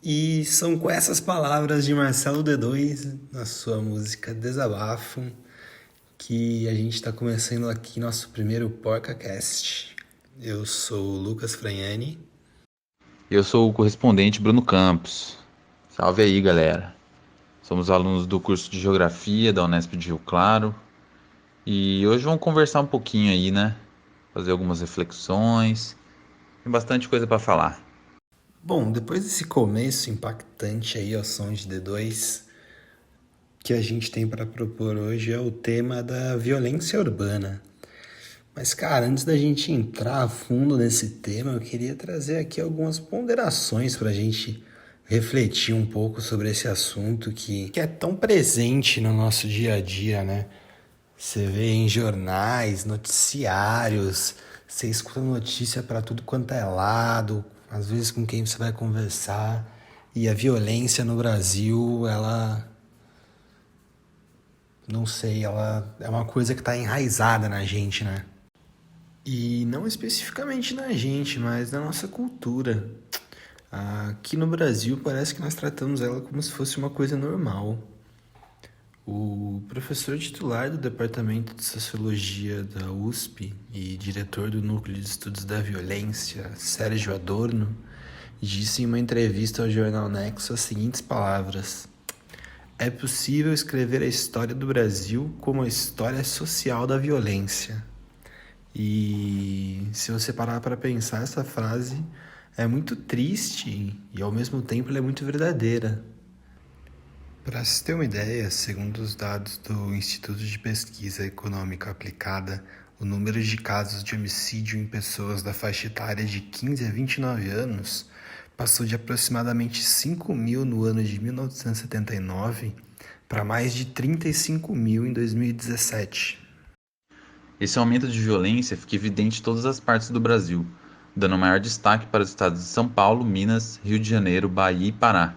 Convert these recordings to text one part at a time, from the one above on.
E são com essas palavras de Marcelo D2, na sua música Desabafo, que a gente está começando aqui nosso primeiro PorcaCast. Eu sou o Lucas Franhani. Eu sou o correspondente Bruno Campos. Salve aí, galera. Somos alunos do curso de Geografia da Unesp de Rio Claro e hoje vamos conversar um pouquinho aí, né? Fazer algumas reflexões. Tem bastante coisa para falar. Bom, depois desse começo impactante aí ao som de D2, que a gente tem para propor hoje é o tema da violência urbana. Mas, cara, antes da gente entrar a fundo nesse tema, eu queria trazer aqui algumas ponderações para a gente refletir um pouco sobre esse assunto que é tão presente no nosso dia a dia, né? Você vê em jornais, noticiários, você escuta notícia para tudo quanto é lado, às vezes com quem você vai conversar. E a violência no Brasil, ela, não sei, ela é uma coisa que está enraizada na gente, né? E não especificamente na gente, mas na nossa cultura. Aqui no Brasil parece que nós tratamos ela como se fosse uma coisa normal. O professor titular do Departamento de Sociologia da USP e diretor do Núcleo de Estudos da Violência, Sérgio Adorno, disse em uma entrevista ao jornal Nexo as seguintes palavras: é possível escrever a história do Brasil como a história social da violência. E se você parar para pensar, essa frase é muito triste e ao mesmo tempo ela é muito verdadeira. Para se ter uma ideia, segundo os dados do Instituto de Pesquisa Econômica Aplicada, o número de casos de homicídio em pessoas da faixa etária de 15 a 29 anos passou de aproximadamente 5 mil no ano de 1979 para mais de 35 mil em 2017. Esse aumento de violência fica evidente em todas as partes do Brasil, dando maior destaque para os estados de São Paulo, Minas, Rio de Janeiro, Bahia e Pará.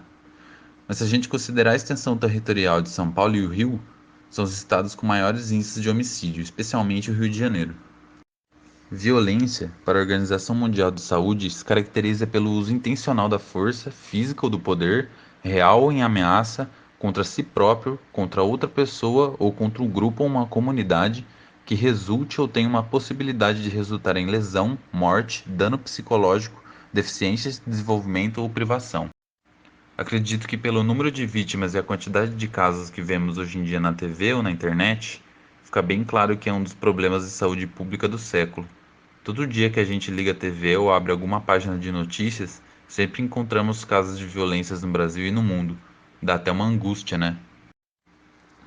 Mas se a gente considerar a extensão territorial de São Paulo e o Rio, são os estados com maiores índices de homicídio, especialmente o Rio de Janeiro. Violência, para a Organização Mundial de Saúde, se caracteriza pelo uso intencional da força física ou do poder, real ou em ameaça, contra si próprio, contra outra pessoa ou contra um grupo ou uma comunidade que resulte ou tenha uma possibilidade de resultar em lesão, morte, dano psicológico, deficiência de desenvolvimento ou privação. Acredito que pelo número de vítimas e a quantidade de casos que vemos hoje em dia na TV ou na internet, fica bem claro que é um dos problemas de saúde pública do século. Todo dia que a gente liga a TV ou abre alguma página de notícias, sempre encontramos casos de violências no Brasil e no mundo. Dá até uma angústia, né?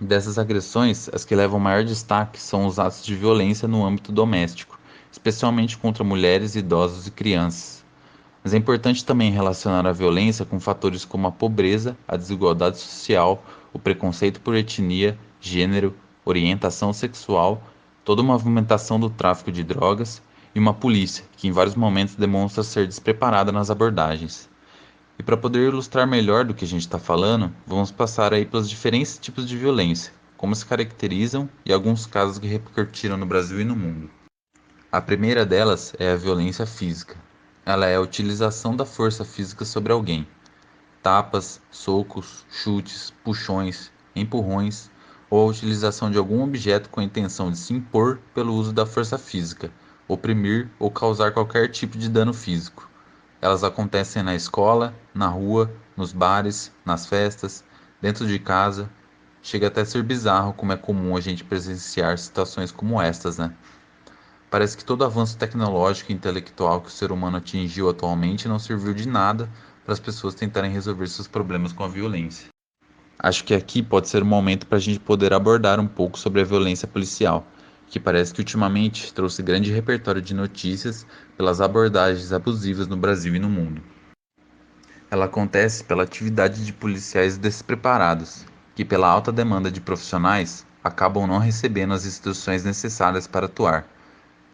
Dessas agressões, as que levam maior destaque são os atos de violência no âmbito doméstico, especialmente contra mulheres, idosos e crianças. Mas é importante também relacionar a violência com fatores como a pobreza, a desigualdade social, o preconceito por etnia, gênero, orientação sexual, toda uma movimentação do tráfico de drogas e uma polícia que em vários momentos demonstra ser despreparada nas abordagens. E para poder ilustrar melhor do que a gente está falando, vamos passar aí pelos diferentes tipos de violência, como se caracterizam e alguns casos que repercutiram no Brasil e no mundo. A primeira delas é a violência física. Ela é a utilização da força física sobre alguém. Tapas, socos, chutes, puxões, empurrões ou a utilização de algum objeto com a intenção de se impor pelo uso da força física, oprimir ou causar qualquer tipo de dano físico. Elas acontecem na escola, na rua, nos bares, nas festas, dentro de casa. Chega até a ser bizarro como é comum a gente presenciar situações como estas, né? Parece que todo avanço tecnológico e intelectual que o ser humano atingiu atualmente não serviu de nada para as pessoas tentarem resolver seus problemas com a violência. Acho que aqui pode ser um momento para a gente poder abordar um pouco sobre a violência policial, que parece que ultimamente trouxe grande repertório de notícias pelas abordagens abusivas no Brasil e no mundo. Ela acontece pela atividade de policiais despreparados, que pela alta demanda de profissionais acabam não recebendo as instruções necessárias para atuar,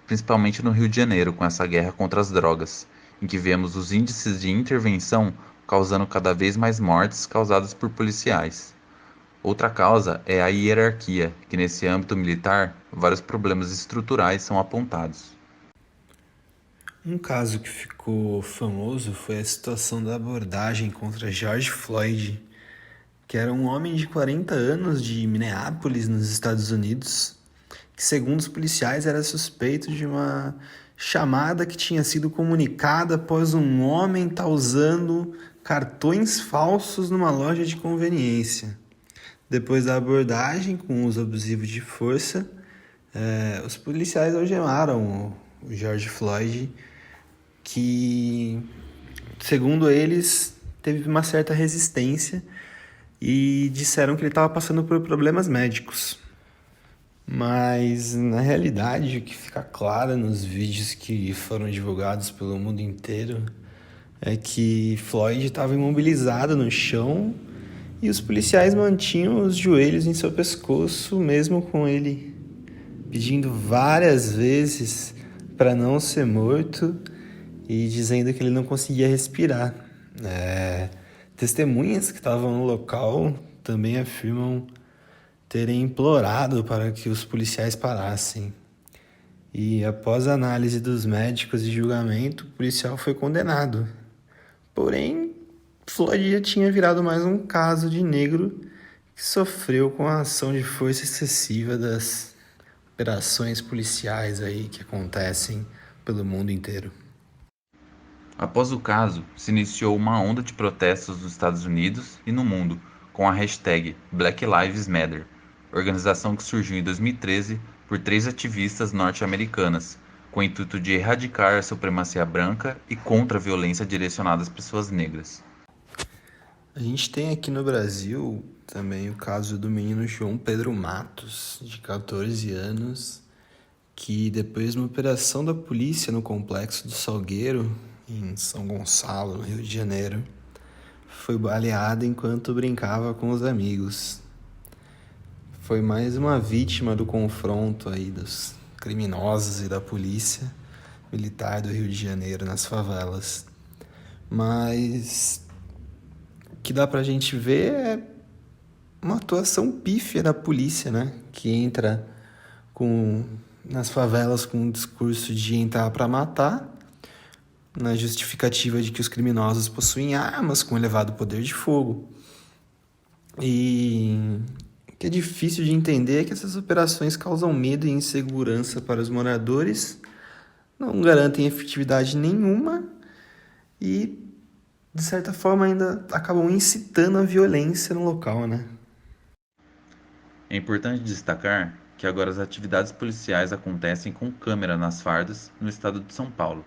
principalmente no Rio de Janeiro, com essa guerra contra as drogas, em que vemos os índices de intervenção causando cada vez mais mortes causadas por policiais. Outra causa é a hierarquia, que nesse âmbito militar, vários problemas estruturais são apontados. Um caso que ficou famoso foi a situação da abordagem contra George Floyd, que era um homem de 40 anos de Minneapolis, nos Estados Unidos, que, segundo os policiais, era suspeito de uma chamada que tinha sido comunicada após um homem estar usando cartões falsos numa loja de conveniência. Depois da abordagem com uso abusivo de força, os policiais algemaram o George Floyd, que, segundo eles, teve uma certa resistência e disseram que ele estava passando por problemas médicos. Mas, na realidade, o que fica claro nos vídeos que foram divulgados pelo mundo inteiro é que Floyd estava imobilizado no chão e os policiais mantinham os joelhos em seu pescoço, mesmo com ele pedindo várias vezes para não ser morto e dizendo que ele não conseguia respirar. Testemunhas que estavam no local também afirmam terem implorado para que os policiais parassem. E após a análise dos médicos e julgamento, o policial foi condenado. Porém, Floyd já tinha virado mais um caso de negro que sofreu com a ação de força excessiva das operações policiais aí que acontecem pelo mundo inteiro. Após o caso, se iniciou uma onda de protestos nos Estados Unidos e no mundo com a hashtag Black Lives Matter, organização que surgiu em 2013 por 3 ativistas norte-americanas, com o intuito de erradicar a supremacia branca e contra a violência direcionada às pessoas negras. A gente tem aqui no Brasil também o caso do menino João Pedro Matos, de 14 anos, que depois de uma operação da polícia no Complexo do Salgueiro, em São Gonçalo, no Rio de Janeiro, foi baleado enquanto brincava com os amigos. Foi mais uma vítima do confronto aí dos criminosos e da polícia militar do Rio de Janeiro nas favelas. Mas o que dá pra gente ver é uma atuação pífia da polícia, né? Que entra nas favelas com um discurso de entrar pra matar, na justificativa de que os criminosos possuem armas com elevado poder de fogo. E o que é difícil de entender é que essas operações causam medo e insegurança para os moradores, não garantem efetividade nenhuma e, de certa forma, ainda acabam incitando a violência no local, né? É importante destacar que agora as atividades policiais acontecem com câmera nas fardas no estado de São Paulo.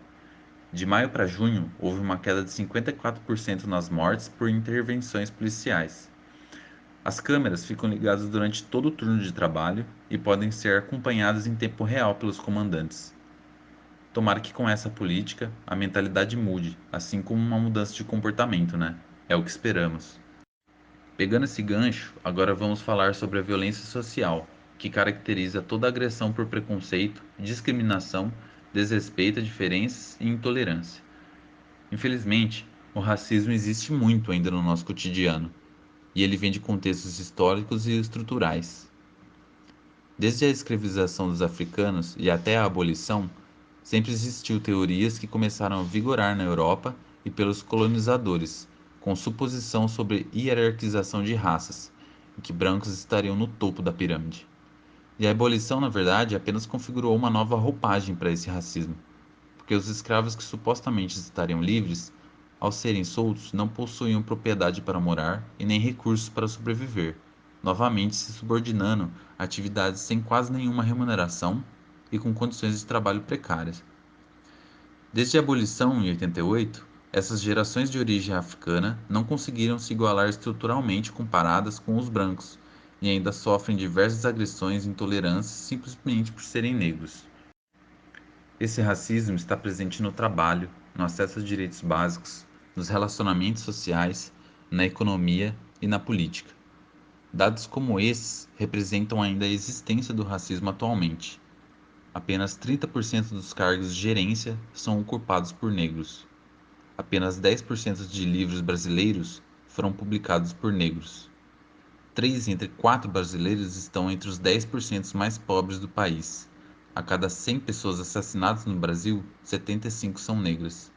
De maio para junho, houve uma queda de 54% nas mortes por intervenções policiais. As câmeras ficam ligadas durante todo o turno de trabalho e podem ser acompanhadas em tempo real pelos comandantes. Tomara que com essa política a mentalidade mude, assim como uma mudança de comportamento, né? É o que esperamos. Pegando esse gancho, agora vamos falar sobre a violência social, que caracteriza toda agressão por preconceito, discriminação, desrespeito a diferenças e intolerância. Infelizmente, o racismo existe muito ainda no nosso cotidiano, e ele vem de contextos históricos e estruturais. Desde a escravização dos africanos e até a abolição, sempre existiu teorias que começaram a vigorar na Europa e pelos colonizadores, com suposição sobre hierarquização de raças, em que brancos estariam no topo da pirâmide. E a abolição, na verdade, apenas configurou uma nova roupagem para esse racismo, porque os escravos que supostamente estariam livres, ao serem soltos, não possuíam propriedade para morar e nem recursos para sobreviver, novamente se subordinando a atividades sem quase nenhuma remuneração e com condições de trabalho precárias. Desde a abolição em 88, essas gerações de origem africana não conseguiram se igualar estruturalmente comparadas com os brancos e ainda sofrem diversas agressões e intolerâncias simplesmente por serem negros. Esse racismo está presente no trabalho, no acesso a direitos básicos, nos relacionamentos sociais, na economia e na política. Dados como esses representam ainda a existência do racismo atualmente. Apenas 30% dos cargos de gerência são ocupados por negros. Apenas 10% de livros brasileiros foram publicados por negros. 3 entre 4 brasileiros estão entre os 10% mais pobres do país. a cada 100 pessoas assassinadas no Brasil, 75 são negras.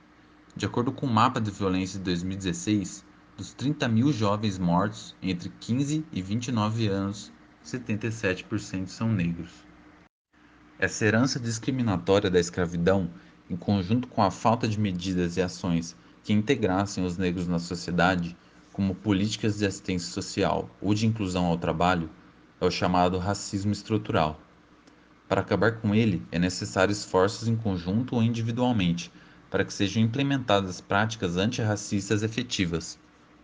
De acordo com o mapa de violência de 2016, dos 30 mil jovens mortos entre 15 e 29 anos, 77% são negros. Essa herança discriminatória da escravidão, em conjunto com a falta de medidas e ações que integrassem os negros na sociedade, como políticas de assistência social ou de inclusão ao trabalho, é o chamado racismo estrutural. Para acabar com ele, é necessário esforços em conjunto ou individualmente, para que sejam implementadas práticas antirracistas efetivas,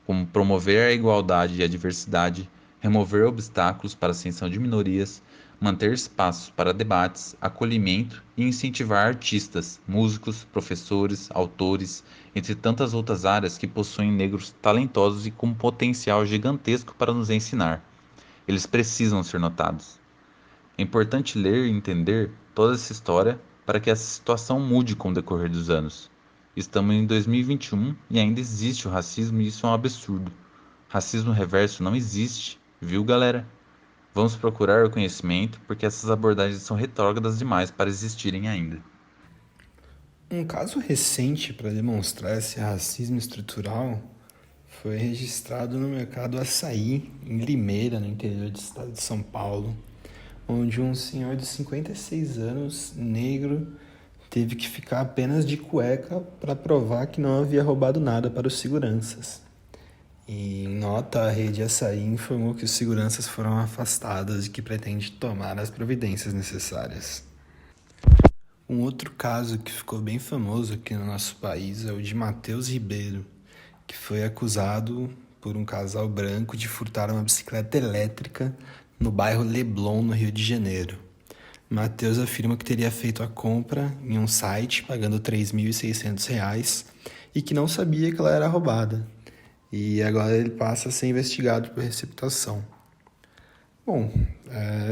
como promover a igualdade e a diversidade, remover obstáculos para a ascensão de minorias, manter espaços para debates, acolhimento e incentivar artistas, músicos, professores, autores, entre tantas outras áreas que possuem negros talentosos e com potencial gigantesco para nos ensinar. Eles precisam ser notados. É importante ler e entender toda essa história para que essa situação mude com o decorrer dos anos. Estamos em 2021 e ainda existe o racismo e isso é um absurdo. Racismo reverso não existe, viu, galera? Vamos procurar o conhecimento porque essas abordagens são retrógradas demais para existirem ainda. Um caso recente para demonstrar esse racismo estrutural foi registrado no mercado Açaí, em Limeira, no interior do estado de São Paulo, onde um senhor de 56 anos, negro, teve que ficar apenas de cueca para provar que não havia roubado nada para os seguranças. E em nota, a rede Açaí informou que os seguranças foram afastados e que pretende tomar as providências necessárias. Um outro caso que ficou bem famoso aqui no nosso país é o de Matheus Ribeiro, que foi acusado por um casal branco de furtar uma bicicleta elétrica no bairro Leblon, no Rio de Janeiro. Matheus afirma que teria feito a compra em um site pagando R$ 3.600 e que não sabia que ela era roubada. E agora ele passa a ser investigado por receptação. Bom,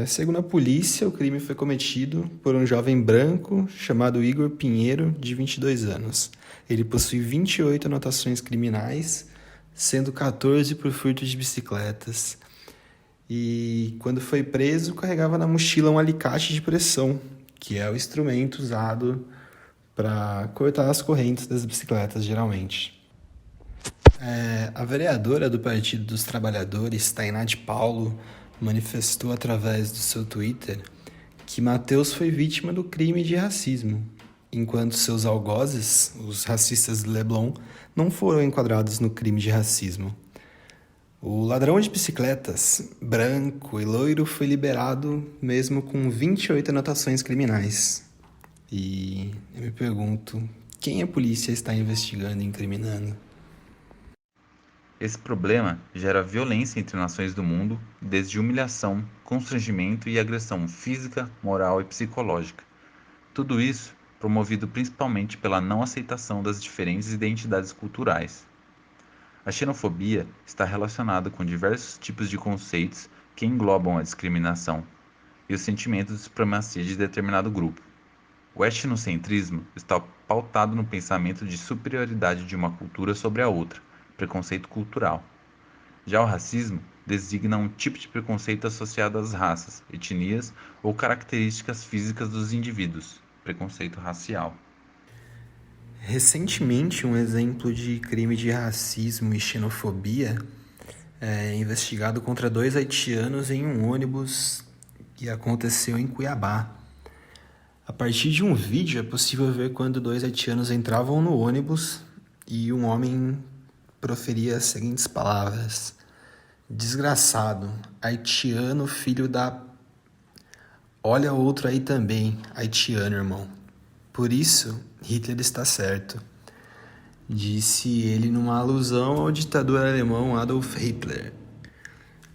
segundo a polícia, o crime foi cometido por um jovem branco chamado Igor Pinheiro, de 22 anos. Ele possui 28 anotações criminais, sendo 14 por furto de bicicletas. E quando foi preso, carregava na mochila um alicate de pressão, que é o instrumento usado para cortar as correntes das bicicletas, geralmente. A vereadora do Partido dos Trabalhadores, Tainá de Paulo, manifestou através do seu Twitter que Matheus foi vítima do crime de racismo, enquanto seus algozes, os racistas do Leblon, não foram enquadrados no crime de racismo. O ladrão de bicicletas, branco e loiro, foi liberado mesmo com 28 anotações criminais. E eu me pergunto, quem a polícia está investigando e incriminando? Esse problema gera violência entre nações do mundo, desde humilhação, constrangimento e agressão física, moral e psicológica. Tudo isso promovido principalmente pela não aceitação das diferentes identidades culturais. A xenofobia está relacionada com diversos tipos de conceitos que englobam a discriminação e o sentimento de supremacia de determinado grupo. O etnocentrismo está pautado no pensamento de superioridade de uma cultura sobre a outra, preconceito cultural. Já o racismo designa um tipo de preconceito associado às raças, etnias ou características físicas dos indivíduos, preconceito racial. Recentemente, um exemplo de crime de racismo e xenofobia é investigado contra 2 haitianos em um ônibus que aconteceu em Cuiabá. A partir de um vídeo é possível ver quando 2 haitianos entravam no ônibus e um homem proferia as seguintes palavras: desgraçado, haitiano, filho da... Olha outro aí também, haitiano, irmão. Por isso, Hitler está certo, disse ele numa alusão ao ditador alemão Adolf Hitler.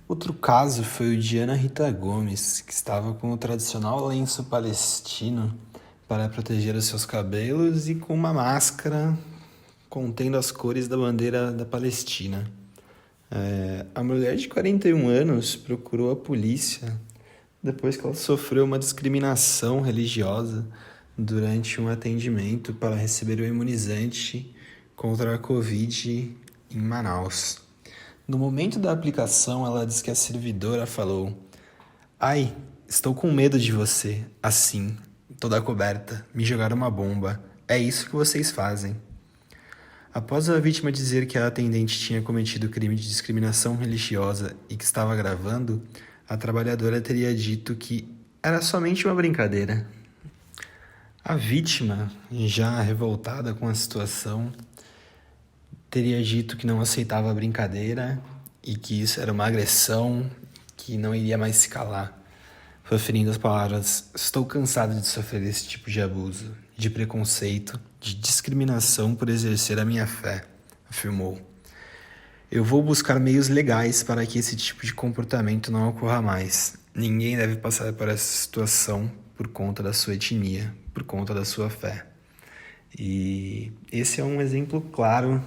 Outro caso foi o de Ana Rita Gomes, que estava com o tradicional lenço palestino para proteger os seus cabelos e com uma máscara contendo as cores da bandeira da Palestina. A mulher de 41 anos procurou a polícia depois que ela sofreu uma discriminação religiosa durante um atendimento para receber o imunizante contra a Covid em Manaus. No momento da aplicação, ela disse que a servidora falou: "Ai, estou com medo de você, assim, toda coberta, me jogaram uma bomba. É isso que vocês fazem. Após a vítima dizer que a atendente tinha cometido crime de discriminação religiosa e que estava gravando, a trabalhadora teria dito que era somente uma brincadeira. A vítima, já revoltada com a situação, teria dito que não aceitava a brincadeira e que isso era uma agressão, que não iria mais se calar, proferindo as palavras: estou cansado de sofrer esse tipo de abuso, de preconceito, de discriminação por exercer a minha fé, afirmou. Eu vou buscar meios legais para que esse tipo de comportamento não ocorra mais. Ninguém deve passar por essa situação por conta da sua etnia, por conta da sua fé. E esse é um exemplo claro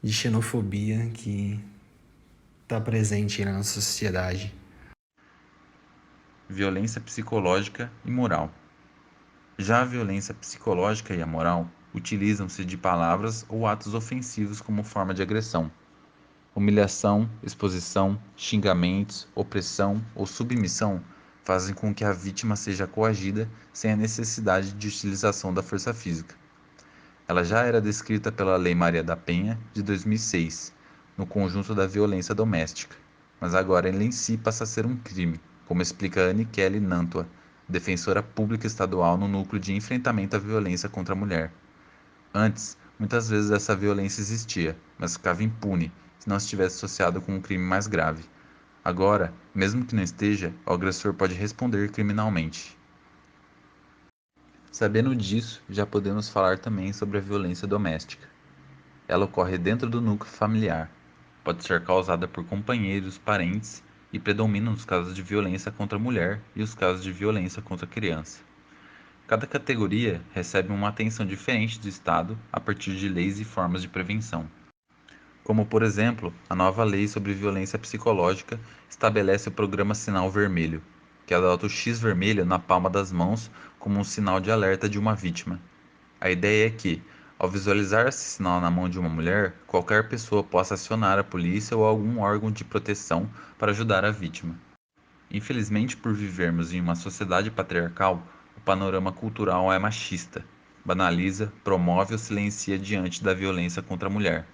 de xenofobia que está presente na nossa sociedade. Violência psicológica e moral. Já a violência psicológica e a moral utilizam-se de palavras ou atos ofensivos como forma de agressão. Humilhação, exposição, xingamentos, opressão ou submissão fazem com que a vítima seja coagida sem a necessidade de utilização da força física. Ela já era descrita pela Lei Maria da Penha, de 2006, no conjunto da violência doméstica, mas agora ela em si passa a ser um crime, como explica Anne Kelly Nantua, defensora pública estadual no Núcleo de Enfrentamento à Violência contra a Mulher. Antes, muitas vezes essa violência existia, mas ficava impune se não estivesse associado com um crime mais grave. Agora, mesmo que não esteja, o agressor pode responder criminalmente. Sabendo disso, já podemos falar também sobre a violência doméstica. Ela ocorre dentro do núcleo familiar, pode ser causada por companheiros, parentes e predomina nos casos de violência contra a mulher e os casos de violência contra a criança. Cada categoria recebe uma atenção diferente do Estado a partir de leis e formas de prevenção. Como, por exemplo, a nova lei sobre violência psicológica estabelece o programa Sinal Vermelho, que adota o X vermelho na palma das mãos como um sinal de alerta de uma vítima. A ideia é que, ao visualizar esse sinal na mão de uma mulher, qualquer pessoa possa acionar a polícia ou algum órgão de proteção para ajudar a vítima. Infelizmente, por vivermos em uma sociedade patriarcal, o panorama cultural é machista, banaliza, promove ou silencia diante da violência contra a mulher.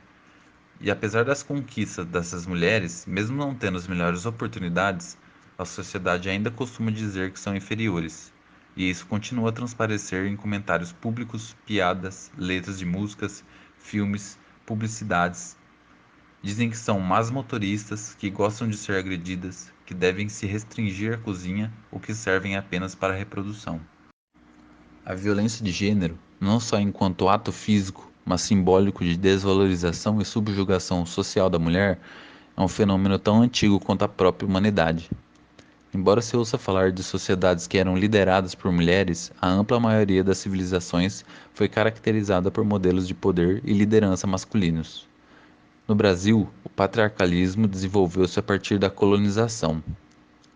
E apesar das conquistas dessas mulheres, mesmo não tendo as melhores oportunidades, a sociedade ainda costuma dizer que são inferiores. E isso continua a transparecer em comentários públicos, piadas, letras de músicas, filmes, publicidades. Dizem que são más motoristas, que gostam de ser agredidas, que devem se restringir à cozinha ou que servem apenas para a reprodução. A violência de gênero, não só enquanto ato físico, mas simbólico de desvalorização e subjugação social da mulher, é um fenômeno tão antigo quanto a própria humanidade. Embora se ouça falar de sociedades que eram lideradas por mulheres, a ampla maioria das civilizações foi caracterizada por modelos de poder e liderança masculinos. No Brasil, o patriarcalismo desenvolveu-se a partir da colonização.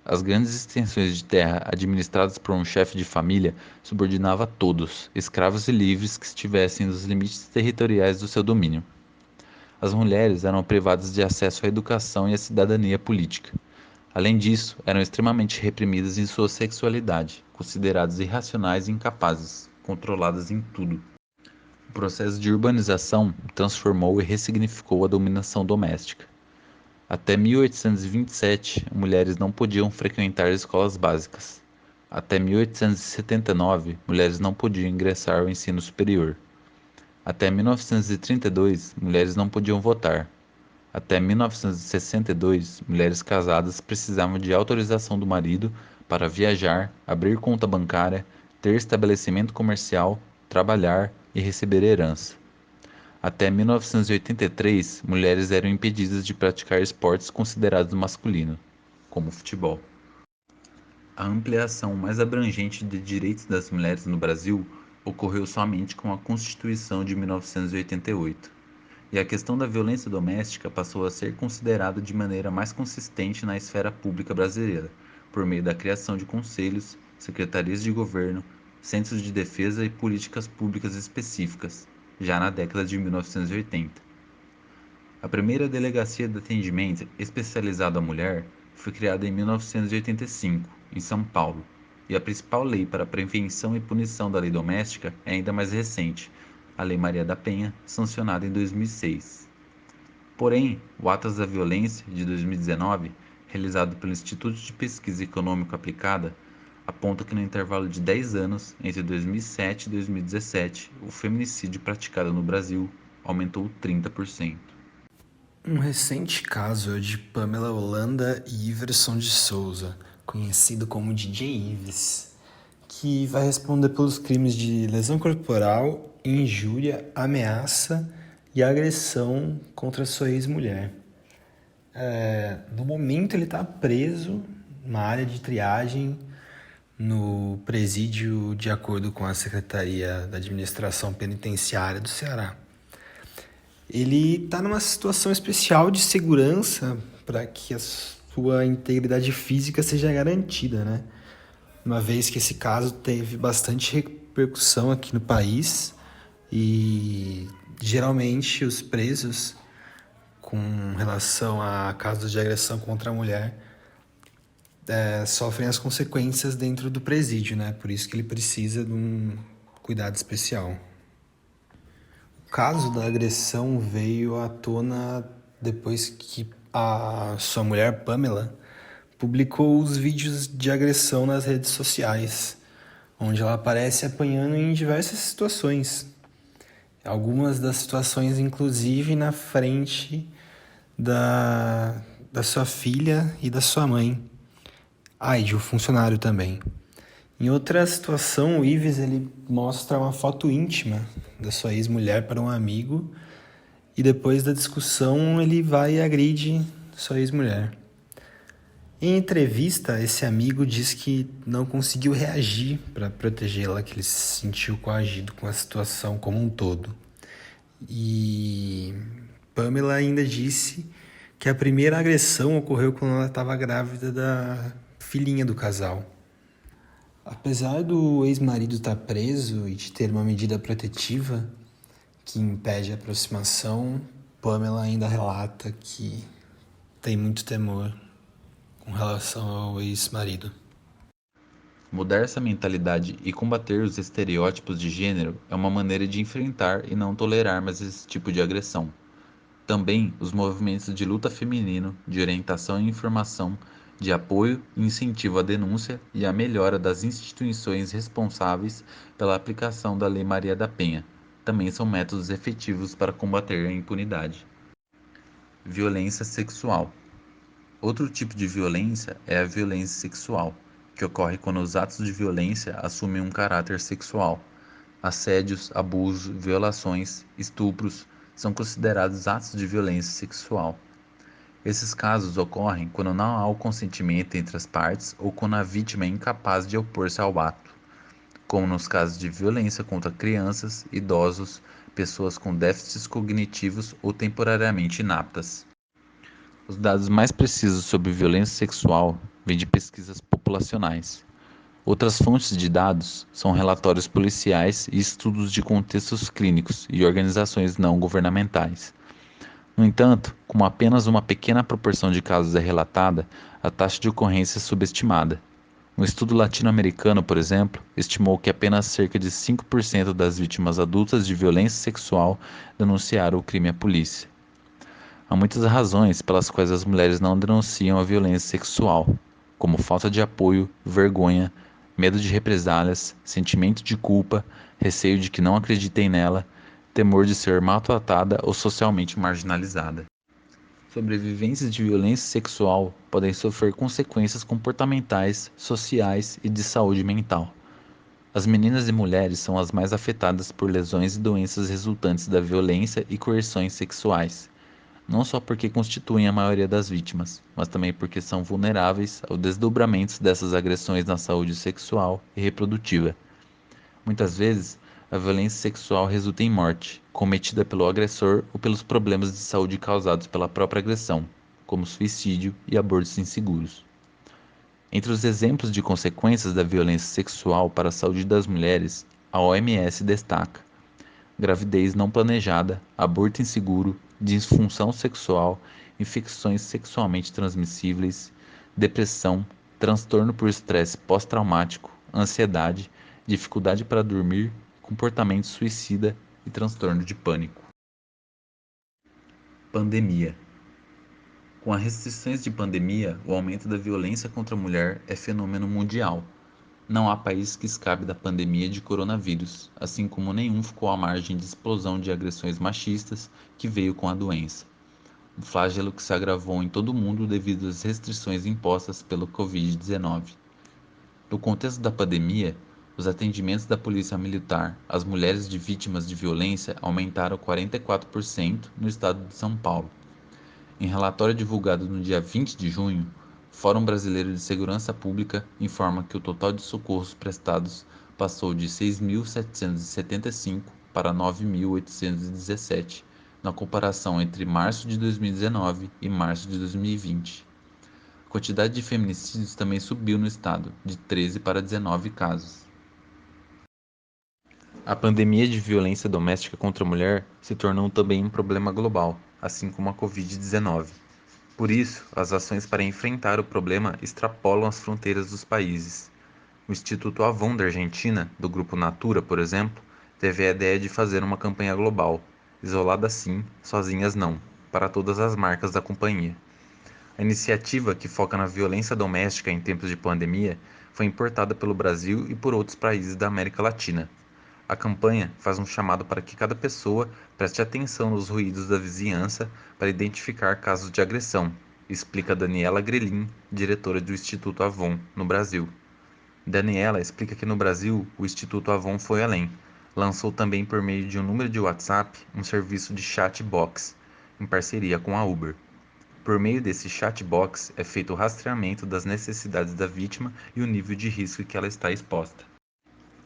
As grandes extensões de terra administradas por um chefe de família subordinava a todos, escravos e livres que estivessem nos limites territoriais do seu domínio. As mulheres eram privadas de acesso à educação e à cidadania política. Além disso, eram extremamente reprimidas em sua sexualidade, consideradas irracionais e incapazes, controladas em tudo. O processo de urbanização transformou e ressignificou a dominação doméstica. Até 1827, mulheres não podiam frequentar escolas básicas. Até 1879, mulheres não podiam ingressar ao ensino superior. Até 1932, mulheres não podiam votar. Até 1962, mulheres casadas precisavam de autorização do marido para viajar, abrir conta bancária, ter estabelecimento comercial, trabalhar e receber herança. Até 1983, mulheres eram impedidas de praticar esportes considerados masculinos, como futebol. A ampliação mais abrangente de direitos das mulheres no Brasil ocorreu somente com a Constituição de 1988, e a questão da violência doméstica passou a ser considerada de maneira mais consistente na esfera pública brasileira, por meio da criação de conselhos, secretarias de governo, centros de defesa e políticas públicas específicas, já na década de 1980. A primeira delegacia de atendimento especializado à mulher foi criada em 1985, em São Paulo, e a principal lei para a prevenção e punição da lei doméstica é ainda mais recente, a Lei Maria da Penha, sancionada em 2006. Porém, o Atlas da Violência, de 2019, realizado pelo Instituto de Pesquisa Econômico Aplicada, aponta que no intervalo de 10 anos, entre 2007 e 2017, o feminicídio praticado no Brasil aumentou 30%. Um recente caso é o de Pamela Holanda e Iverson de Souza, conhecido como DJ Ives, que vai responder pelos crimes de lesão corporal, injúria, ameaça e agressão contra sua ex-mulher. No momento ele está preso na área de triagem no presídio de acordo com a Secretaria da Administração Penitenciária do Ceará. Ele está numa situação especial de segurança para que a sua integridade física seja garantida, né? Uma vez que esse caso teve bastante repercussão aqui no país e geralmente os presos com relação a casos de agressão contra a mulher sofrem as consequências dentro do presídio, né? Por isso que ele precisa de um cuidado especial. O caso da agressão veio à tona depois que a sua mulher, Pamela, publicou os vídeos de agressão nas redes sociais, onde ela aparece apanhando em diversas situações. Algumas das situações, inclusive, na frente da sua filha e da sua mãe. E de um funcionário também. Em outra situação, o Ives ele mostra uma foto íntima da sua ex-mulher para um amigo e depois da discussão ele vai e agride sua ex-mulher. Em entrevista, esse amigo diz que não conseguiu reagir para protegê-la, que ele se sentiu coagido com a situação como um todo. E Pamela ainda disse que a primeira agressão ocorreu quando ela estava grávida da filhinha do casal. Apesar do ex-marido estar preso e de ter uma medida protetiva que impede a aproximação, Pamela ainda relata que tem muito temor com relação ao ex-marido. Mudar essa mentalidade e combater os estereótipos de gênero é uma maneira de enfrentar e não tolerar mais esse tipo de agressão. Também os movimentos de luta feminino, de orientação e informação, de apoio e incentivo à denúncia e à melhora das instituições responsáveis pela aplicação da Lei Maria da Penha também são métodos efetivos para combater a impunidade. Violência sexual. Outro tipo de violência é a violência sexual, que ocorre quando os atos de violência assumem um caráter sexual. Assédios, abusos, violações, estupros são considerados atos de violência sexual. Esses casos ocorrem quando não há o consentimento entre as partes ou quando a vítima é incapaz de opor-se ao ato, como nos casos de violência contra crianças, idosos, pessoas com déficits cognitivos ou temporariamente inaptas. Os dados mais precisos sobre violência sexual vêm de pesquisas populacionais. Outras fontes de dados são relatórios policiais e estudos de contextos clínicos e organizações não governamentais. No entanto, como apenas uma pequena proporção de casos é relatada, a taxa de ocorrência é subestimada. Um estudo latino-americano, por exemplo, estimou que apenas cerca de 5% das vítimas adultas de violência sexual denunciaram o crime à polícia. Há muitas razões pelas quais as mulheres não denunciam a violência sexual, como falta de apoio, vergonha, medo de represálias, sentimento de culpa, receio de que não acreditem nela, temor de ser maltratada ou socialmente marginalizada. Sobreviventes de violência sexual podem sofrer consequências comportamentais, sociais e de saúde mental. As meninas e mulheres são as mais afetadas por lesões e doenças resultantes da violência e coerções sexuais, não só porque constituem a maioria das vítimas, mas também porque são vulneráveis aos desdobramentos dessas agressões na saúde sexual e reprodutiva. Muitas vezes, a violência sexual resulta em morte, cometida pelo agressor ou pelos problemas de saúde causados pela própria agressão, como suicídio e abortos inseguros. Entre os exemplos de consequências da violência sexual para a saúde das mulheres, a OMS destaca: gravidez não planejada, aborto inseguro, disfunção sexual, infecções sexualmente transmissíveis, depressão, transtorno por estresse pós-traumático, ansiedade, dificuldade para dormir, comportamento suicida e transtorno de pânico. Pandemia. Com as restrições de pandemia, o aumento da violência contra a mulher é fenômeno mundial. Não há país que escape da pandemia de coronavírus, assim como nenhum ficou à margem de explosão de agressões machistas que veio com a doença. Um flagelo que se agravou em todo o mundo devido às restrições impostas pelo Covid-19. No contexto da pandemia, os atendimentos da Polícia Militar às mulheres de vítimas de violência aumentaram 44% no estado de São Paulo. Em relatório divulgado no dia 20 de junho, o Fórum Brasileiro de Segurança Pública informa que o total de socorros prestados passou de 6.775 para 9.817, na comparação entre março de 2019 e março de 2020. A quantidade de feminicídios também subiu no estado, de 13 para 19 casos. A pandemia de violência doméstica contra a mulher se tornou também um problema global, assim como a Covid-19. Por isso, as ações para enfrentar o problema extrapolam as fronteiras dos países. O Instituto Avon da Argentina, do grupo Natura, por exemplo, teve a ideia de fazer uma campanha global, isoladas sim, sozinhas não, para todas as marcas da companhia. A iniciativa, que foca na violência doméstica em tempos de pandemia, foi importada pelo Brasil e por outros países da América Latina. A campanha faz um chamado para que cada pessoa preste atenção nos ruídos da vizinhança para identificar casos de agressão, explica Daniela Grelin, diretora do Instituto Avon, no Brasil. Daniela explica que no Brasil o Instituto Avon foi além. Lançou também por meio de um número de WhatsApp um serviço de chat box, em parceria com a Uber. Por meio desse chatbox é feito o rastreamento das necessidades da vítima e o nível de risco que ela está exposta.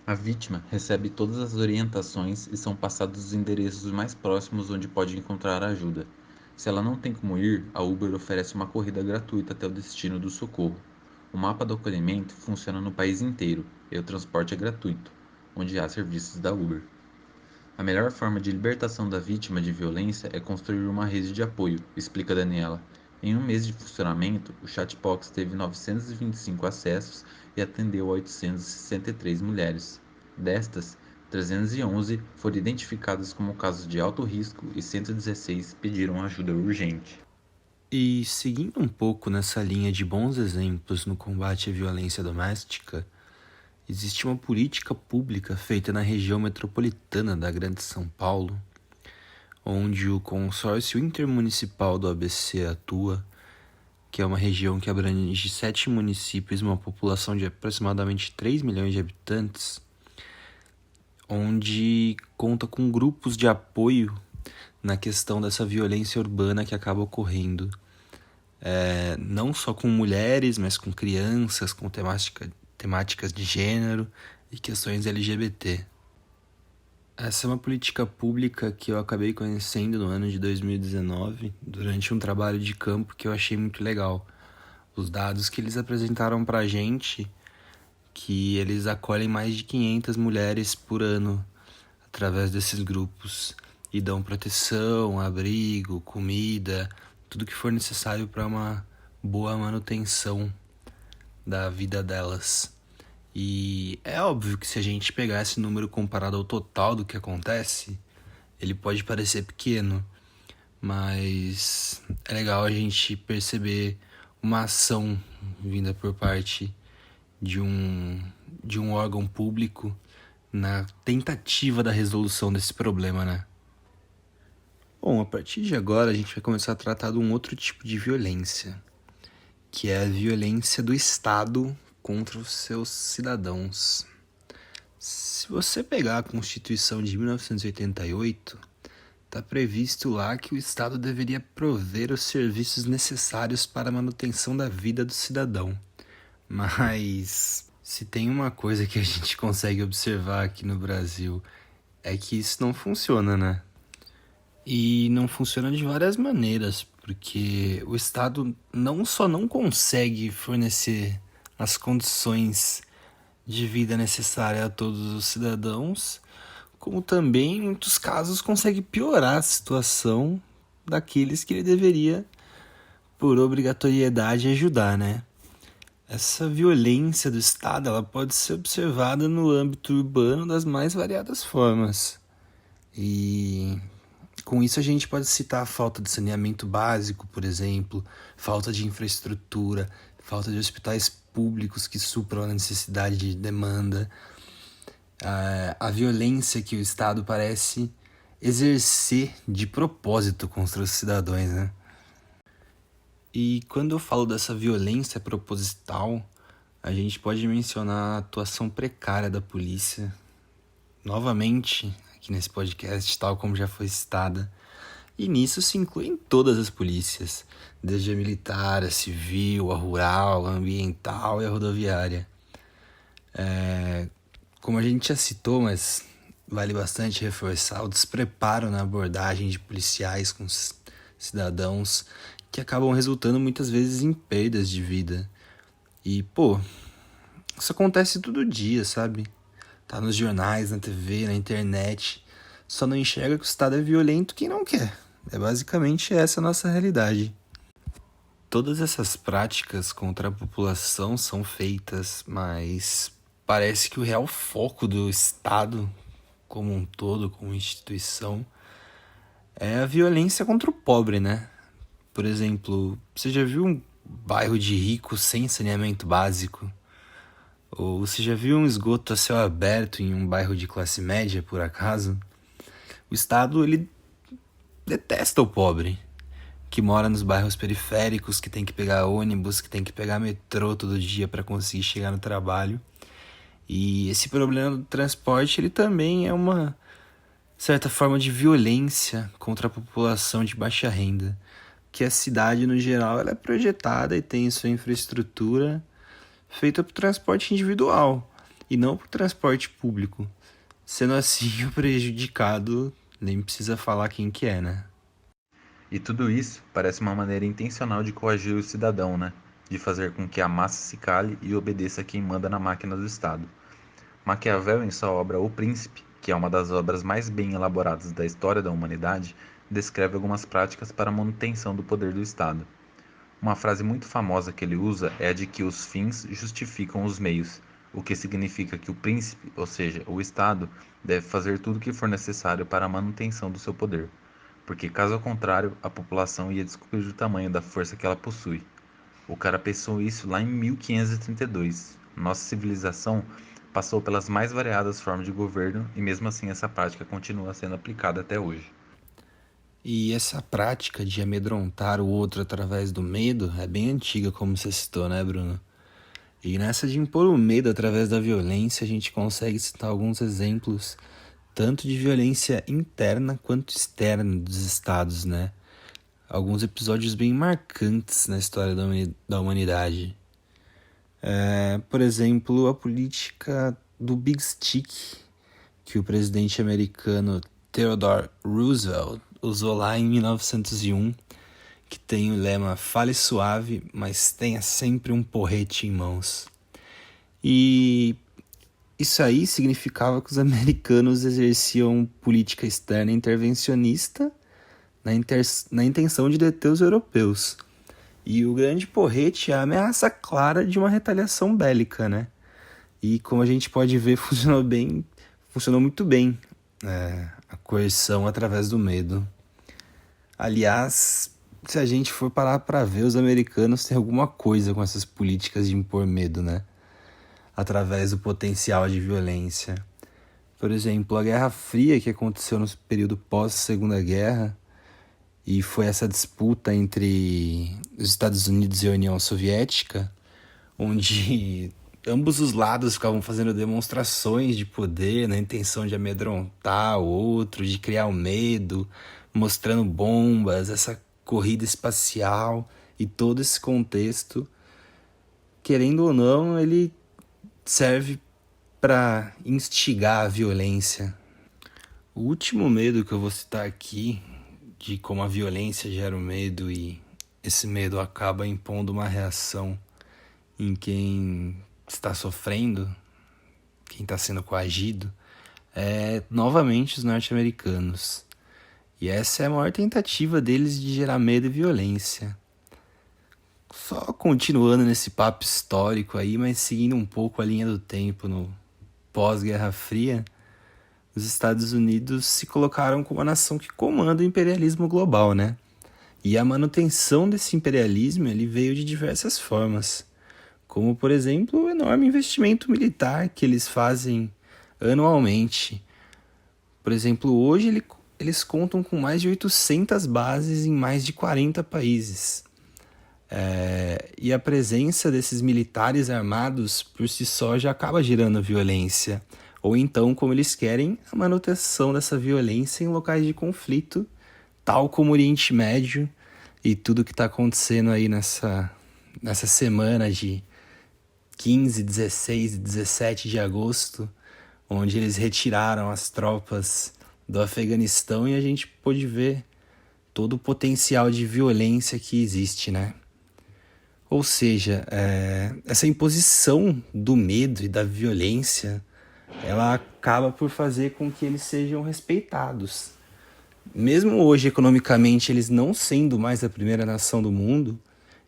A vítima recebe todas as orientações e são passados os endereços mais próximos onde pode encontrar ajuda. Se ela não tem como ir, a Uber oferece uma corrida gratuita até o destino do socorro. O mapa do acolhimento funciona no país inteiro e o transporte é gratuito, onde há serviços da Uber. A melhor forma de libertação da vítima de violência é construir uma rede de apoio, explica Daniela. Em um mês de funcionamento, o chatbox teve 925 acessos e atendeu a 863 mulheres. Destas, 311 foram identificadas como casos de alto risco e 116 pediram ajuda urgente. E seguindo um pouco nessa linha de bons exemplos no combate à violência doméstica, existe uma política pública feita na região metropolitana da Grande São Paulo, onde o Consórcio Intermunicipal do ABC atua, que é uma região que abrange 7 municípios e uma população de aproximadamente 3 milhões de habitantes, onde conta com grupos de apoio na questão dessa violência urbana que acaba ocorrendo, não só com mulheres, mas com crianças, com temáticas de gênero e questões LGBT. Essa é uma política pública que eu acabei conhecendo no ano de 2019, durante um trabalho de campo que eu achei muito legal. Os dados que eles apresentaram pra gente, que eles acolhem mais de 500 mulheres por ano através desses grupos e dão proteção, abrigo, comida, tudo que for necessário para uma boa manutenção da vida delas. E é óbvio que se a gente pegar esse número comparado ao total do que acontece, ele pode parecer pequeno, mas é legal a gente perceber uma ação vinda por parte de um órgão público na tentativa da resolução desse problema, né? Bom, a partir de agora a gente vai começar a tratar de um outro tipo de violência, que é a violência do Estado contra os seus cidadãos. Se você pegar a Constituição de 1988, está previsto lá que o Estado deveria prover os serviços necessários para a manutenção da vida do cidadão. Mas se tem uma coisa que a gente consegue observar aqui no Brasil, é que isso não funciona, né? E não funciona de várias maneiras, porque o Estado não só não consegue fornecer as condições de vida necessárias a todos os cidadãos, como também, em muitos casos, consegue piorar a situação daqueles que ele deveria, por obrigatoriedade, ajudar, né? Essa violência do Estado, ela pode ser observada no âmbito urbano das mais variadas formas. E com isso a gente pode citar a falta de saneamento básico, por exemplo, falta de infraestrutura, falta de hospitais públicos que supram a necessidade de demanda, a violência que o Estado parece exercer de propósito contra os cidadãos, né? E quando eu falo dessa violência proposital, a gente pode mencionar a atuação precária da polícia, novamente aqui nesse podcast, tal como já foi citada. E nisso se incluem todas as polícias, desde a militar, a civil, a rural, a ambiental e a rodoviária. Como a gente já citou, mas vale bastante reforçar o despreparo na abordagem de policiais com cidadãos que acabam resultando muitas vezes em perdas de vida. E, isso acontece todo dia, sabe? Tá nos jornais, na TV, na internet. Só não enxerga que o Estado é violento quem não quer. É basicamente essa a nossa realidade. Todas essas práticas contra a população são feitas, mas parece que o real foco do Estado como um todo, como instituição, é a violência contra o pobre, né? Por exemplo, você já viu um bairro de rico sem saneamento básico? Ou você já viu um esgoto a céu aberto em um bairro de classe média, por acaso? O Estado, ele detesta o pobre, que mora nos bairros periféricos, que tem que pegar ônibus, que tem que pegar metrô todo dia para conseguir chegar no trabalho. E esse problema do transporte, ele também é uma certa forma de violência contra a população de baixa renda, que a cidade, no geral, ela é projetada e tem sua infraestrutura feita para o transporte individual e não para o transporte público. Sendo assim, o prejudicado nem precisa falar quem que é, né? E tudo isso parece uma maneira intencional de coagir o cidadão, né? De fazer com que a massa se cale e obedeça a quem manda na máquina do Estado. Maquiavel, em sua obra O Príncipe, que é uma das obras mais bem elaboradas da história da humanidade, descreve algumas práticas para a manutenção do poder do Estado. Uma frase muito famosa que ele usa é a de que os fins justificam os meios, o que significa que o príncipe, ou seja, o Estado, deve fazer tudo o que for necessário para a manutenção do seu poder, porque caso contrário, a população ia descobrir o tamanho da força que ela possui. O cara pensou isso lá em 1532. Nossa civilização passou pelas mais variadas formas de governo e mesmo assim essa prática continua sendo aplicada até hoje. E essa prática de amedrontar o outro através do medo é bem antiga, como você citou, né, Bruno? E nessa de impor o medo através da violência, a gente consegue citar alguns exemplos, tanto de violência interna quanto externa dos estados, né? Alguns episódios bem marcantes na história da humanidade. Por exemplo, a política do Big Stick, que o presidente americano Theodore Roosevelt usou lá em 1901, que tem o lema "Fale suave, mas tenha sempre um porrete em mãos". E isso aí significava que os americanos exerciam política externa intervencionista na intenção de deter os europeus. E o grande porrete é a ameaça clara de uma retaliação bélica, né? E como a gente pode ver, funcionou muito bem, a coerção através do medo. Aliás, se a gente for parar para ver, os americanos têm alguma coisa com essas políticas de impor medo, né? Através do potencial de violência. Por exemplo, a Guerra Fria, que aconteceu no período pós-Segunda Guerra, e foi essa disputa entre os Estados Unidos e a União Soviética, onde ambos os lados ficavam fazendo demonstrações de poder na intenção de amedrontar o outro, de criar o medo, mostrando bombas, essa corrida espacial e todo esse contexto, querendo ou não, ele serve para instigar a violência. O último medo que eu vou citar aqui, de como a violência gera o medo e esse medo acaba impondo uma reação em quem está sofrendo, quem está sendo coagido, é novamente os norte-americanos. E essa é a maior tentativa deles de gerar medo e violência. Só continuando nesse papo histórico aí, mas seguindo um pouco a linha do tempo no pós-Guerra Fria, os Estados Unidos se colocaram como a nação que comanda o imperialismo global, né? E a manutenção desse imperialismo ele veio de diversas formas, como por exemplo o enorme investimento militar que eles fazem anualmente. Por exemplo, hoje eles contam com mais de 800 bases em mais de 40 países. E a presença desses militares armados por si só já acaba gerando violência. Ou então, como eles querem, a manutenção dessa violência em locais de conflito, tal como o Oriente Médio e tudo que está acontecendo aí nessa semana de 15, 16 e 17 de agosto, onde eles retiraram as tropas do Afeganistão e a gente pôde ver todo o potencial de violência que existe, né? Ou seja, essa imposição do medo e da violência, ela acaba por fazer com que eles sejam respeitados. Mesmo hoje, economicamente, eles não sendo mais a primeira nação do mundo,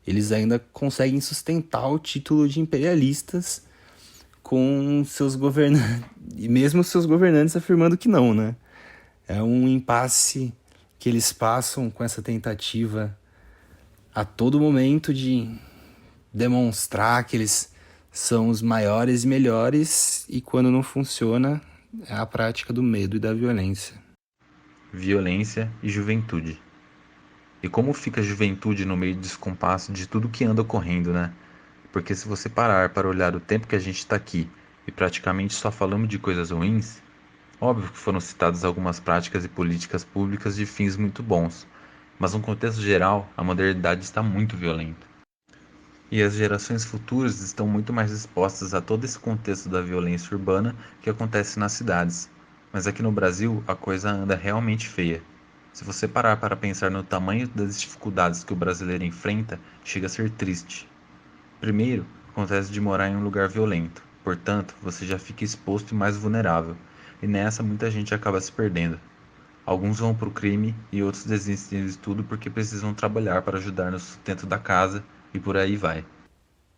eles ainda conseguem sustentar o título de imperialistas com seus governantes, e mesmo seus governantes afirmando que não, né? É um impasse que eles passam com essa tentativa a todo momento de demonstrar que eles são os maiores e melhores, e quando não funciona, é a prática do medo e da violência. Violência e juventude. E como fica a juventude no meio do descompasso de tudo que anda ocorrendo, né? Porque se você parar para olhar o tempo que a gente está aqui e praticamente só falamos de coisas ruins, óbvio que foram citadas algumas práticas e políticas públicas de fins muito bons, mas no contexto geral, a modernidade está muito violenta. E as gerações futuras estão muito mais expostas a todo esse contexto da violência urbana que acontece nas cidades. Mas aqui no Brasil, a coisa anda realmente feia. Se você parar para pensar no tamanho das dificuldades que o brasileiro enfrenta, chega a ser triste. Primeiro, acontece de morar em um lugar violento, portanto, você já fica exposto e mais vulnerável, e nessa muita gente acaba se perdendo. Alguns vão para o crime e outros desistem de tudo porque precisam trabalhar para ajudar no sustento da casa e por aí vai.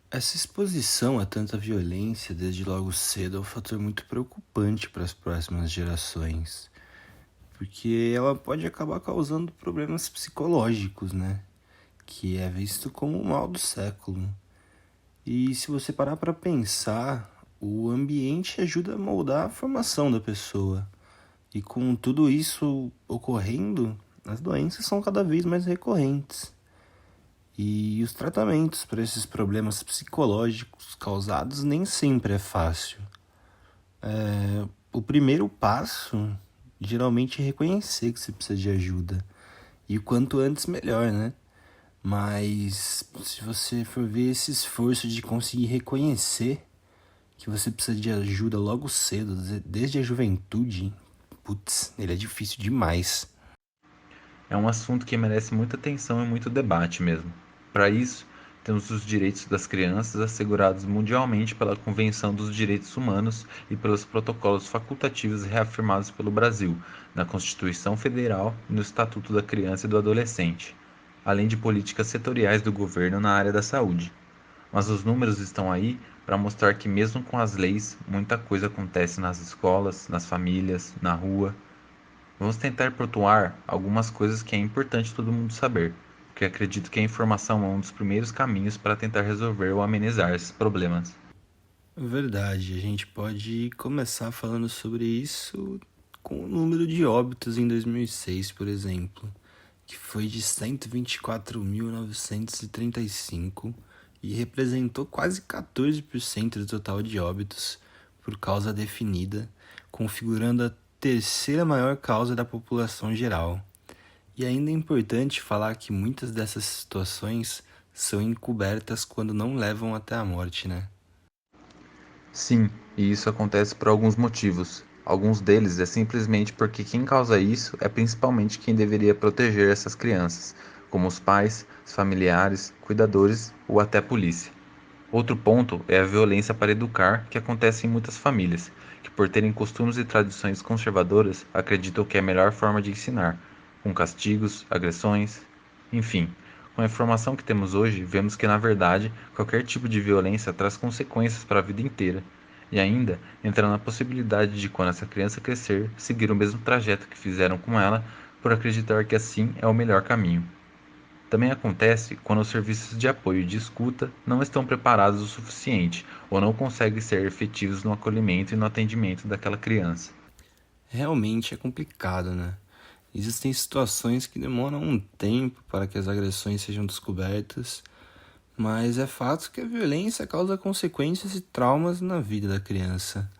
Essa exposição a tanta violência desde logo cedo é um fator muito preocupante para as próximas gerações, porque ela pode acabar causando problemas psicológicos, né? Que é visto como o mal do século. E se você parar para pensar, o ambiente ajuda a moldar a formação da pessoa. E com tudo isso ocorrendo, as doenças são cada vez mais recorrentes. E os tratamentos para esses problemas psicológicos causados nem sempre é fácil. O primeiro passo geralmente é reconhecer que você precisa de ajuda. E o quanto antes melhor, né? Mas se você for ver esse esforço de conseguir reconhecer que você precisa de ajuda logo cedo, desde a juventude, putz, ele é difícil demais. É um assunto que merece muita atenção e muito debate mesmo. Para isso, temos os direitos das crianças assegurados mundialmente pela Convenção dos Direitos Humanos e pelos protocolos facultativos reafirmados pelo Brasil, na Constituição Federal e no Estatuto da Criança e do Adolescente, além de políticas setoriais do governo na área da saúde. Mas os números estão aí para mostrar que, mesmo com as leis, muita coisa acontece nas escolas, nas famílias, na rua. Vamos tentar pontuar algumas coisas que é importante todo mundo saber, porque acredito que a informação é um dos primeiros caminhos para tentar resolver ou amenizar esses problemas. Verdade, a gente pode começar falando sobre isso com o número de óbitos em 2006, por exemplo, que foi de 124.935 e representou quase 14% do total de óbitos por causa definida, configurando a terceira maior causa da população geral. E ainda é importante falar que muitas dessas situações são encobertas quando não levam até a morte, né? Sim, e isso acontece por alguns motivos. Alguns deles é simplesmente porque quem causa isso é principalmente quem deveria proteger essas crianças, como os pais, os familiares, cuidadores ou até a polícia. Outro ponto é a violência para educar que acontece em muitas famílias, que por terem costumes e tradições conservadoras acreditam que é a melhor forma de ensinar, com castigos, agressões, enfim. Com a informação que temos hoje, vemos que, na verdade, qualquer tipo de violência traz consequências para a vida inteira. E ainda entra na possibilidade de, quando essa criança crescer, seguir o mesmo trajeto que fizeram com ela, por acreditar que assim é o melhor caminho. Também acontece quando os serviços de apoio e de escuta não estão preparados o suficiente ou não conseguem ser efetivos no acolhimento e no atendimento daquela criança. Realmente é complicado, né? Existem situações que demoram um tempo para que as agressões sejam descobertas, mas é fato que a violência causa consequências e traumas na vida da criança.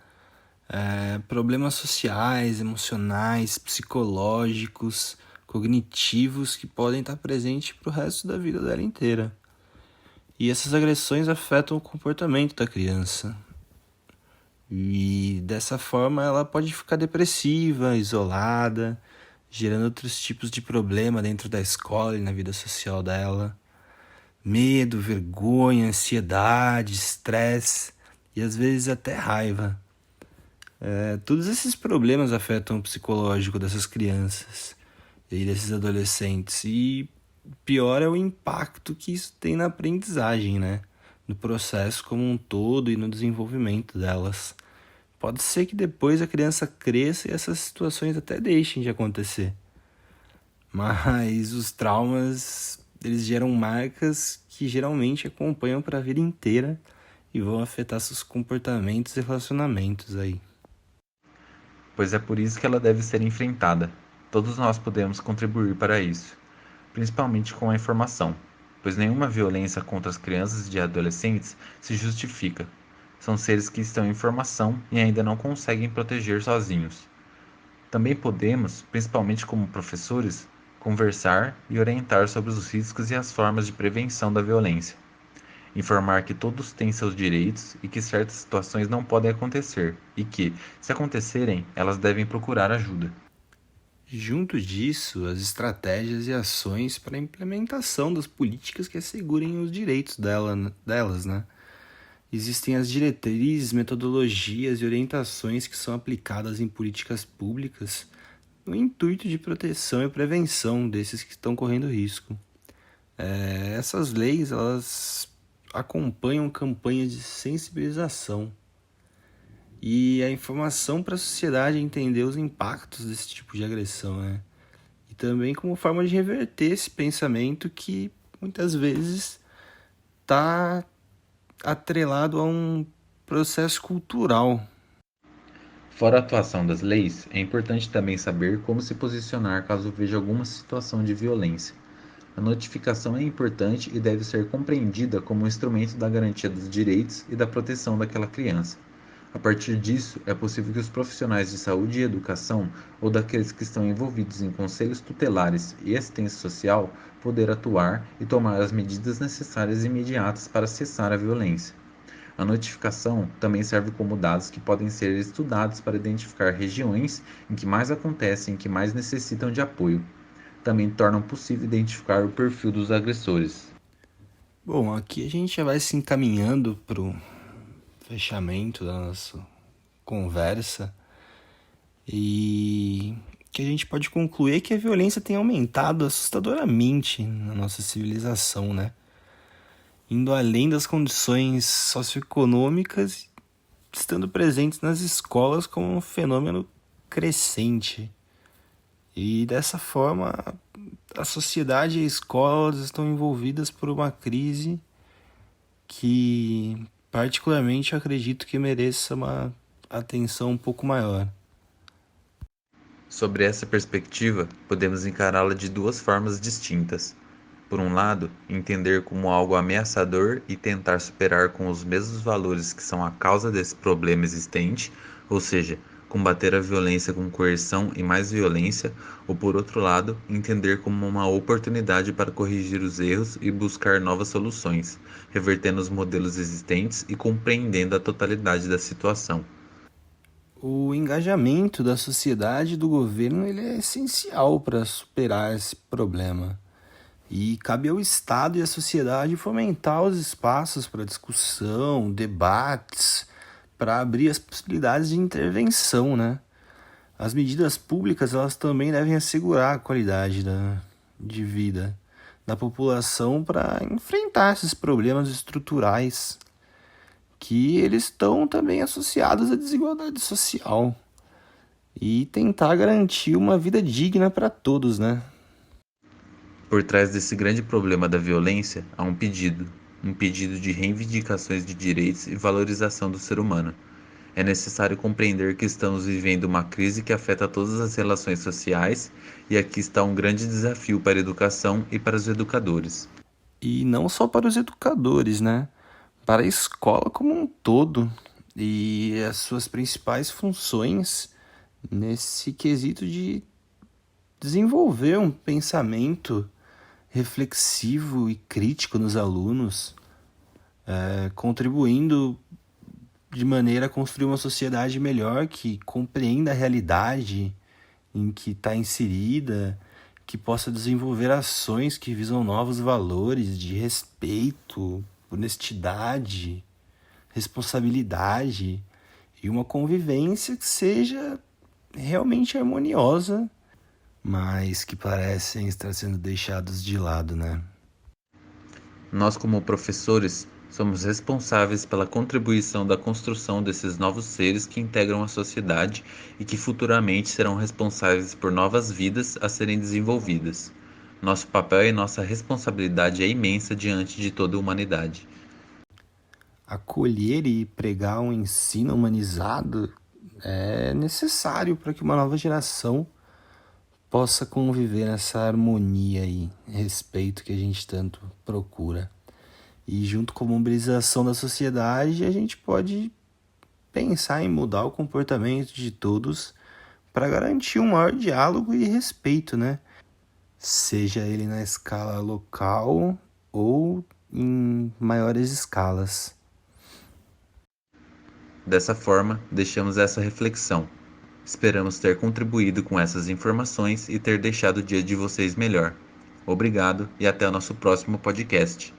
Problemas sociais, emocionais, psicológicos, cognitivos que podem estar presentes para o resto da vida dela inteira. E essas agressões afetam o comportamento da criança. E dessa forma ela pode ficar depressiva, isolada, gerando outros tipos de problema dentro da escola e na vida social dela. Medo, vergonha, ansiedade, estresse e às vezes até raiva. Todos esses problemas afetam o psicológico dessas crianças e desses adolescentes. E pior é o impacto que isso tem na aprendizagem, né? No processo como um todo e no desenvolvimento delas. Pode ser que depois a criança cresça e essas situações até deixem de acontecer. Mas os traumas, eles geram marcas que geralmente acompanham para a vida inteira e vão afetar seus comportamentos e relacionamentos aí. Pois é por isso que ela deve ser enfrentada. Todos nós podemos contribuir para isso, principalmente com a informação, pois nenhuma violência contra as crianças e adolescentes se justifica. São seres que estão em formação e ainda não conseguem proteger sozinhos. Também podemos, principalmente como professores, conversar e orientar sobre os riscos e as formas de prevenção da violência. Informar que todos têm seus direitos e que certas situações não podem acontecer e que, se acontecerem, elas devem procurar ajuda. Junto disso, as estratégias e ações para a implementação das políticas que assegurem os direitos delas, né? Existem as diretrizes, metodologias e orientações que são aplicadas em políticas públicas no intuito de proteção e prevenção desses que estão correndo risco. Essas leis, elas acompanham campanhas de sensibilização e a informação para a sociedade entender os impactos desse tipo de agressão, né? E também como forma de reverter esse pensamento que muitas vezes está atrelado a um processo cultural. Fora a atuação das leis, é importante também saber como se posicionar caso veja alguma situação de violência. A notificação é importante e deve ser compreendida como um instrumento da garantia dos direitos e da proteção daquela criança. A partir disso, é possível que os profissionais de saúde e educação ou daqueles que estão envolvidos em conselhos tutelares e assistência social poder atuar e tomar as medidas necessárias e imediatas para cessar a violência. A notificação também serve como dados que podem ser estudados para identificar regiões em que mais acontecem e que mais necessitam de apoio. Também tornam possível identificar o perfil dos agressores. Bom, aqui a gente já vai se encaminhando para o fechamento da nossa conversa e que a gente pode concluir é que a violência tem aumentado assustadoramente na nossa civilização, né? Indo além das condições socioeconômicas, estando presentes nas escolas como um fenômeno crescente. E dessa forma, a sociedade e a escola estão envolvidas por uma crise que, particularmente, eu acredito que mereça uma atenção um pouco maior. Sobre essa perspectiva, podemos encará-la de duas formas distintas. Por um lado, entender como algo ameaçador e tentar superar com os mesmos valores que são a causa desse problema existente, ou seja, combater a violência com coerção e mais violência, ou por outro lado, entender como uma oportunidade para corrigir os erros e buscar novas soluções, revertendo os modelos existentes e compreendendo a totalidade da situação. O engajamento da sociedade e do governo ele é essencial para superar esse problema. E cabe ao Estado e à sociedade fomentar os espaços para discussão, debates, para abrir as possibilidades de intervenção, né? As medidas públicas elas também devem assegurar a qualidade de vida, da população para enfrentar esses problemas estruturais que eles estão também associados à desigualdade social e tentar garantir uma vida digna para todos, né? Por trás desse grande problema da violência há um pedido de reivindicações de direitos e valorização do ser humano. É necessário compreender que estamos vivendo uma crise que afeta todas as relações sociais e aqui está um grande desafio para a educação e para os educadores. E não só para os educadores, né? Para a escola como um todo e as suas principais funções nesse quesito de desenvolver um pensamento reflexivo e crítico nos alunos, contribuindo de maneira a construir uma sociedade melhor que compreenda a realidade em que está inserida, que possa desenvolver ações que visam novos valores de respeito, honestidade, responsabilidade e uma convivência que seja realmente harmoniosa, mas que parecem estar sendo deixados de lado, né? Nós, como professores, somos responsáveis pela contribuição da construção desses novos seres que integram a sociedade e que futuramente serão responsáveis por novas vidas a serem desenvolvidas. Nosso papel e nossa responsabilidade é imensa diante de toda a humanidade. Acolher e pregar um ensino humanizado é necessário para que uma nova geração possa conviver nessa harmonia e respeito que a gente tanto procura. E junto com a mobilização da sociedade, a gente pode pensar em mudar o comportamento de todos para garantir um maior diálogo e respeito, né? Seja ele na escala local ou em maiores escalas. Dessa forma, deixamos essa reflexão. Esperamos ter contribuído com essas informações e ter deixado o dia de vocês melhor. Obrigado e até o nosso próximo podcast.